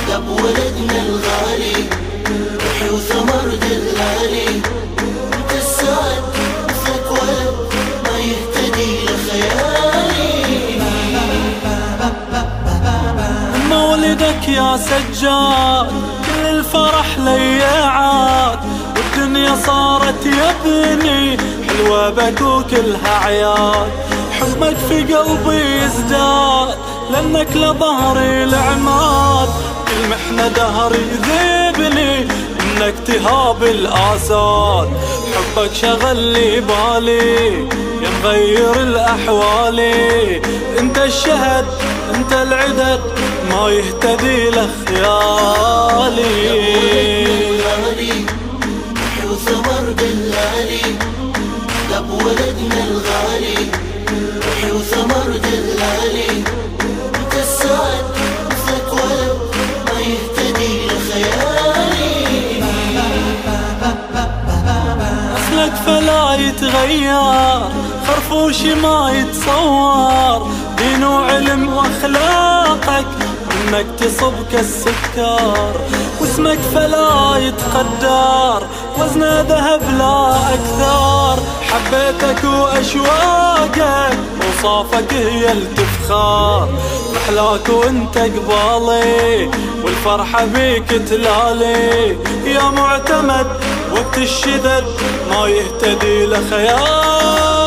دب ولدنا الغالي، روحي وثمر دلالي. انت السعد مثلك ولد ما يهتدي لخيالي. مولدك يا سجاد كل الفرح لي عاد، والدنيا صارت يا ابني حلوة بك كلها عياد. حبك في قلبي يزداد لأنك لظهري العماد، كل محنة دهري يذيبني إنك تهاب الآساد. حبك شغل لي بالي يا مغير الأحوالي، انت الشهد انت العدد ما يهتدي لخيالي. روحي وثمر دلالي، دب ولدنا الغالي، روحي وثمر دلالي. انت السعد مثلك ولد ما يهتدي لخيالي. أصلك فلا يتغير خرفوشي ما يتصور، دين وعلم واخلاقك انك تصب كالسكر. واسمك فلا يتقدر وزنه ذهب لا اكثر، حبيتك واشواقك وصافك هي التفخار. محلاك وانت قبالي والفرحة بيك تلالي، يا معتمد وقت الشدد ما يهتدي لخيال.